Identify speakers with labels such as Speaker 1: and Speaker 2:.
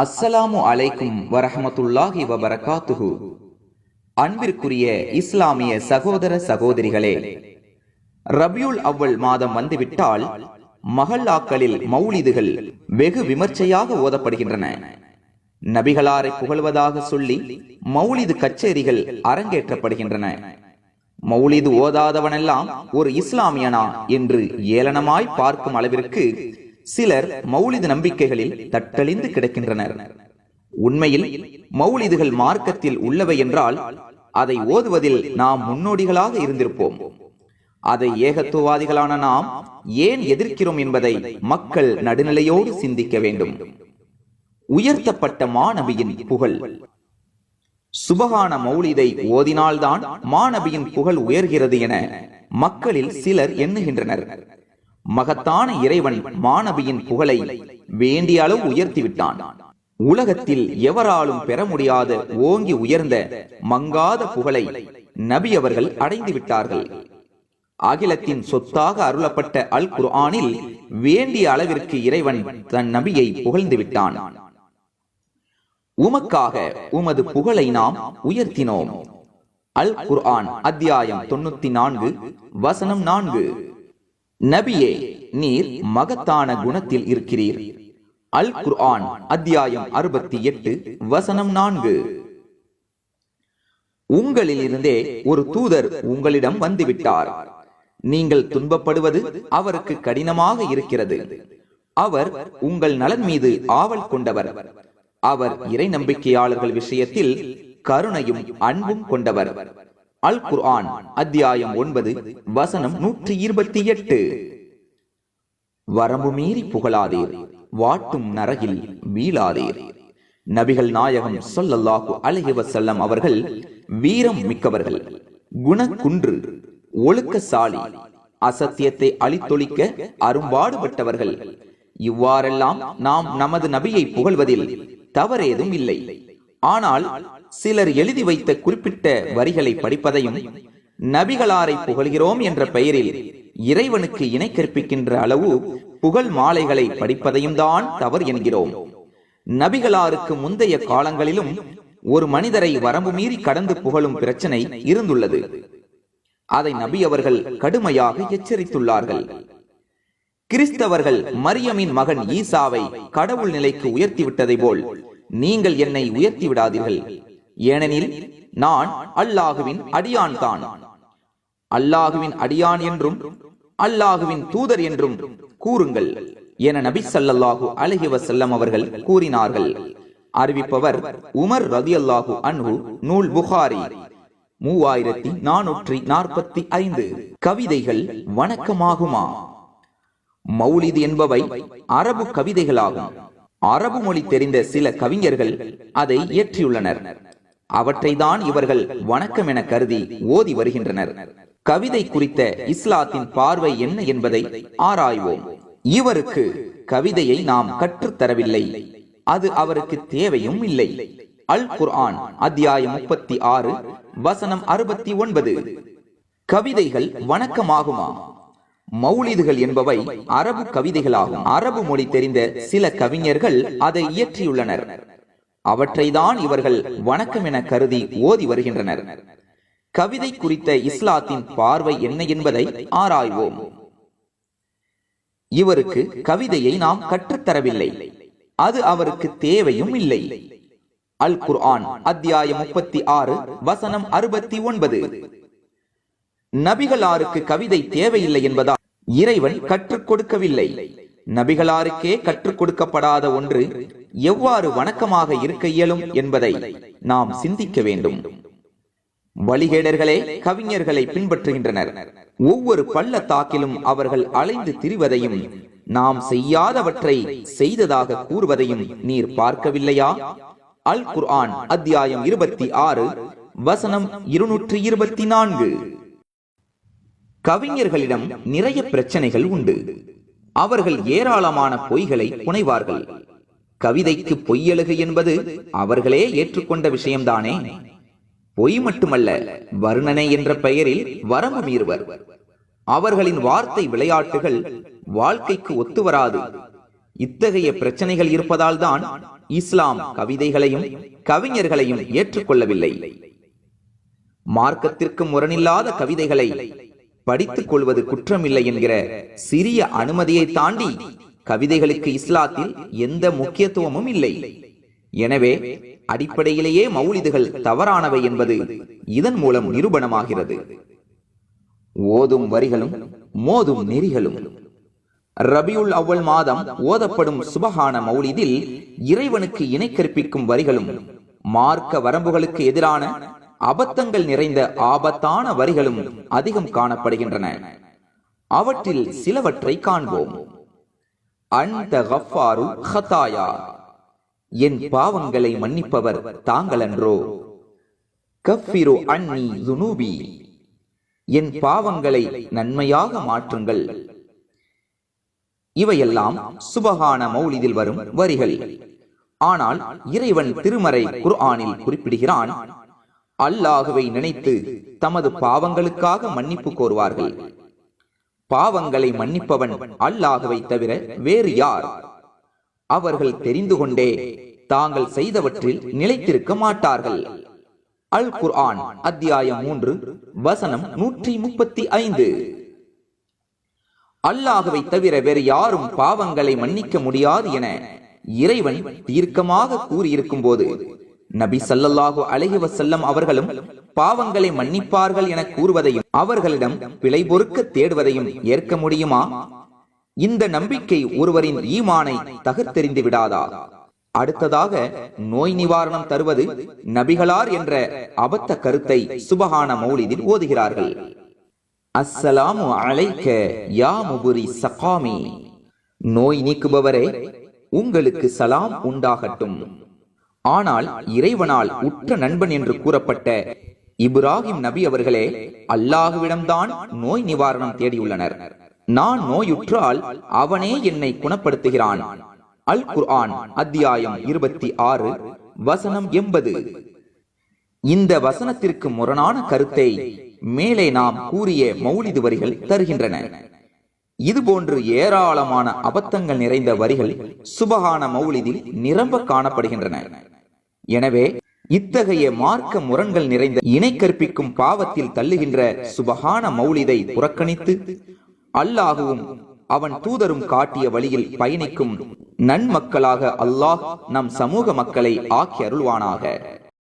Speaker 1: அஸ்ஸலாமு அலைக்கும் வரஹ்மத்துல்லாஹி வபரகாத்துஹு. அன்பிற்குரிய இஸ்லாமிய சகோதர சகோதரிகளே, ரபியுல் அவ்வல் மாதம் வந்துவிட்டால் மஹல்லாக்களில் மௌலிதுகள் வெகு விமர்சையாக ஓதப்படுகின்றன. நபிகளாரை புகழ்வதாக சொல்லி மௌலிது கச்சேரிகள் அரங்கேற்றப்படுகின்றன. மௌலிது ஓதாதவனெல்லாம் ஒரு இஸ்லாமியனா என்று ஏளனமாய் பார்க்கும் அளவிற்கு சிலர் மௌலிது நம்பிக்கைகளில் தட்டழிந்து கிடக்கின்றனர். உண்மையில் மௌலிதுகள் மார்க்கத்தில் உள்ளவை என்றால் அதை ஓதுவதில் நாம் முன்னோடிகளாக இருந்திருப்போம். அதை ஏகத்துவவாதிகளான நாம் ஏன் எதிர்க்கிறோம் என்பதை மக்கள் நடுநிலையோடு சிந்திக்க வேண்டும். உயர்த்தப்பட்ட மாநபியின் புகழ். சுபஹான மௌலிதை ஓதினால்தான் மாநபியின் புகழ் உயர்கிறது என மக்களில் சிலர் எண்ணுகின்றனர். மகத்தான இறைவன் மாநபியின் புகழை வேண்டிய அளவு உயர்த்திவிட்டான். உலகத்தில் எவராலும் பெற முடியாத ஓங்கி உயர்ந்த மங்காத புகழை நபி அவர்கள் அடைந்து விட்டார்கள். அகிலத்தின் சொத்தாக அருளப்பட்ட அல் குர்ஆனில் வேண்டிய அளவிற்கு இறைவன் தன் நபியை புகழ்ந்து விட்டான். உமக்காக உமது புகழை நாம் உயர்த்தினோம். அல் குர்ஆன் அத்தியாயம் 94 வசனம் 4. நபியே, நீர் மகத்தான குணத்தில் இருக்கிறீர். அல் குர்ஆன் அத்தியாயம் 68 வசனம் 4. உங்களில் இருந்தே ஒரு தூதர் உங்களிடம் வந்துவிட்டார். நீங்கள் துன்பப்படுவது அவருக்கு கடினமாக இருக்கிறது. அவர் உங்கள் நலன் மீது ஆவல் கொண்டவர். அவர் இறை நம்பிக்கையாளர்கள் விஷயத்தில் கருணையும் அன்பும் கொண்டவர். அல் குர்ஆன் அத்தியாயம் 9 வசனம் 128. வரம்பு மீறி புகழாதீர், வாட்டும் நரகில் வீழாதீர். நபிகள் நாயகம் ஸல்லல்லாஹு அலைஹி வஸல்லம் அவர்கள் வீரம் மிக்கவர்கள், குணக்குன்று, ஒழுக்கசாலி, அசத்தியத்தை அழித்தொழிக்க அரும்பாடுபட்டவர்கள். இவ்வாறெல்லாம் நாம் நமது நபியை புகழ்வதில் தவறேதும் இல்லை. ஆனால் சிலர் எழுதி வைத்த குறிப்பிட்ட வரிகளை படிப்பதையும் நபிகளாரை புகழ்கிறோம் என்ற பெயரில் இறைவனுக்கு இணை கற்பிக்கின்ற அளவு புகழ் மாலைகளை படிப்பதையும் தான் தவறு என்கிறோம். நபிகளாருக்கு முந்தைய காலங்களிலும் ஒரு மனிதரை வரம்பு மீறி கடந்து புகழும் பிரச்சனை இருந்துள்ளது. அதை நபி அவர்கள் கடுமையாக எச்சரித்துள்ளார்கள். கிறிஸ்தவர்கள் மரியமின் மகன் ஈசாவை கடவுள் நிலைக்கு உயர்த்திவிட்டதை போல் நீங்கள் என்னை உயர்த்தி விடாதீர்கள், ஏனெனில் நான் அல்லாஹுவின் அடியான் தான். அல்லாஹுவின் அடியான் என்றும் அல்லாஹுவின் தூதர் என்றும் கூறுங்கள் என நபி ஸல்லல்லாஹு அலைஹி வஸல்லம் அவர்கள் கூறினார்கள். அறிவிப்பவர் உமர் ரலியல்லாஹு அன்ஹு, நூல் புகாரி 3445. கவிதைகள் வணக்கமாகுமா? மௌலிது என்பவை அரபு கவிதைகளாகும். அரபு மொழி தெரிந்த சில கவிஞர்கள் அதை இயற்றியுள்ளனர். அவற்றை தான் இவர்கள் வணக்கம் என கருதி ஓதி வருகின்றனர். கவிதை குறித்த இஸ்லாத்தின் பார்வை என்ன என்பதை ஆராய்வோம். இவருக்கு கவிதையை நாம் கற்றுத்தரவில்லை, அது அவருக்கு தேவையும் இல்லை. அல் குர்ஆன் அத்தியாயம் 36 வசனம் 69. கவிதைகள் வணக்கமாகுமா? மௌலிதுகள் என்பவை அரபு கவிதைகளாகும். அரபு மொழி தெரிந்த சில கவிஞர்கள் அதை இயற்றியுள்ளனர். அவற்றை தான் இவர்கள் வணக்கம் என கருதி ஓதி வருகின்றனர். கவிதை குறித்த இஸ்லாத்தின் பார்வை என்ன என்பதை ஆராய்வோம். இவருக்கு கவிதையை நாம் கற்றுத்தரவில்லை, அது அவருக்கு தேவையும் இல்லை. அல் குர்ஆன் அத்தியாயம் 36 வசனம் 69. நபிகளாருக்கு கவிதை தேவையில்லை என்பதால் இறைவன் கற்றுக் கொடுக்கவில்லை. நபிகளாருக்கே கற்றுக் கொடுக்கப்படாத ஒன்று எவ்வாறு வணக்கமாக இருக்க இயலும் என்பதை நாம் சிந்திக்க வேண்டும். வழிகேடர்களே கவிஞர்களை பின்பற்றுகின்றனர். ஒவ்வொரு பள்ளத்தாக்கிலும் அவர்கள் அலைந்து திரிவதையும் நாம் செய்யாதவற்றை செய்ததாக கூறுவதையும் நீர் பார்க்கவில்லையா? அல் குர்ஆன் அத்தியாயம் 26 வசனம் 224. கவிஞர்களிடம் நிறைய பிரச்சனைகள் உண்டு. அவர்கள் ஏராளமான பொய்களை புனைவார்கள். கவிதைக்கு பொய்யழுகு என்பது அவர்களே ஏற்றுக்கொண்ட விஷயம்தானே. பொய் மட்டுமல்ல, வர்ணனை என்ற பெயரில் வரம்பு மீறுவர். அவர்களின் வார்த்தை விளையாட்டுகள் வாழ்க்கைக்கு ஒத்து வராது. இத்தகைய பிரச்சனைகள் இருப்பதால் தான் இஸ்லாம் கவிதைகளையும் கவிஞர்களையும் ஏற்றுக்கொள்ளவில்லை. மார்க்கத்திற்கு முரணில்லாத கவிதைகளை படித்துக் கொள்வது குற்றமில்லை என்கிற சிறிய அனுமதியை தாண்டி கவிதைகளுக்கு இஸ்லாத்தில் எந்த முக்கியத்துவமும் இல்லை. எனவே அடிப்படையிலேயே மௌலிதுகள் தவறானவை என்பது இதன் மூலம் நிரூபணமாகிறது. ஓதும் வரிகளும் மோதும் நெறிகளும். ரபியுல் அவ்வல் மாதம் ஓதப்படும் சுபஹான மௌலிதில் இறைவனுக்கு இணை கற்பிக்கும் வரிகளும் மார்க்க வரம்புகளுக்கு எதிரான அபத்தங்கள் நிறைந்த ஆபத்தான வரிகளும் அதிகம் காணப்படுகின்றன. அவற்றில் சிலவற்றை காண்போம். அன்த கஃபாருல் ஹதாயா, என் பாவங்களை மன்னிப்பவர் தாங்களன்றோ. கஃபிரு அன்னி ஸுனூபி, என் பாவங்களை நன்மையாக மாற்றுங்கள். இவையெல்லாம் சுபஹான மௌலிதில் வரும் வரிகள். ஆனால் இறைவன் திருமறை குர்ஆனில் குறிப்பிடுகிறான், அல்லாஹுவை நினைத்து தமது பாவங்களுக்காக மன்னிப்பு கோருவார்கள். பாவங்களை மன்னிப்பவன் அல்லாஹுவை தவிர வேறு யார்? அவர்கள் தெரிந்து கொண்டே தாங்கள் செய்தவற்றில் நிலைத்திருக்க மாட்டார்கள். அல் குர்ஆன் அத்தியாயம் 3 வசனம் 135. அல்லாஹுவை தவிர வேறு யாரும் பாவங்களை மன்னிக்க முடியாது என இறைவன் தீர்க்கமாக கூறியிருக்கும் போது நபி ஸல்லல்லாஹு அலைஹி வஸல்லம் அவர்களும் பாவங்களை மன்னிப்பார்கள் என கூறுவதையும் அவர்களிடம் பிழை பொறுக்க தேடுவதையும் ஏற்க முடியுமா? இந்த நம்பிக்கை ஒருவரின் ஈமானை தகர்த்தெறிந்து விடாதா? அடுத்ததாக நோய் நிவாரணம் தருவது நபிகளார் என்ற அபத்த கருத்தை சுபஹான மௌலிதில் ஓதுகிறார்கள். அஸ்ஸலாமு அலைக்க யா முபுரி சகாமி, நோய் நீக்குபவரே உங்களுக்கு சலாம் உண்டாகட்டும். ஆனால் இறைவனால் உற்ற நண்பன் என்று கூறப்பட்ட இப்ராஹிம் நபி அவர்களே அல்லாஹுவிடம்தான் நோய் நிவாரணம் தேடியுள்ளனர். நான் நோயுற்றால் அவனே என்னை குணப்படுத்துகிறான். அல் குர்ஆன் அத்தியாயம் 26 வசனம் 80. இந்த வசனத்திற்கு முரணான கருத்தை மேலே நாம் கூறிய மௌலிது வரிகள் தருகின்றன. இதுபோன்று ஏராளமான அபத்தங்கள் நிறைந்த வரிகள் சுபஹான மௌலிதில் நிரம்ப காணப்படுகின்றன. எனவே இத்தகைய மார்க்க முரண்கள் நிறைந்த இணை கற்பிக்கும் பாவத்தில் தள்ளுகின்ற சுபஹான மௌலிதை புறக்கணித்து அல்லாஹுவும் அவன் தூதரும் காட்டிய வழியில் பயணிக்கும் நன்மக்களாக அல்லாஹ் நம் சமூக மக்களை ஆக்கி அருள்வானாக.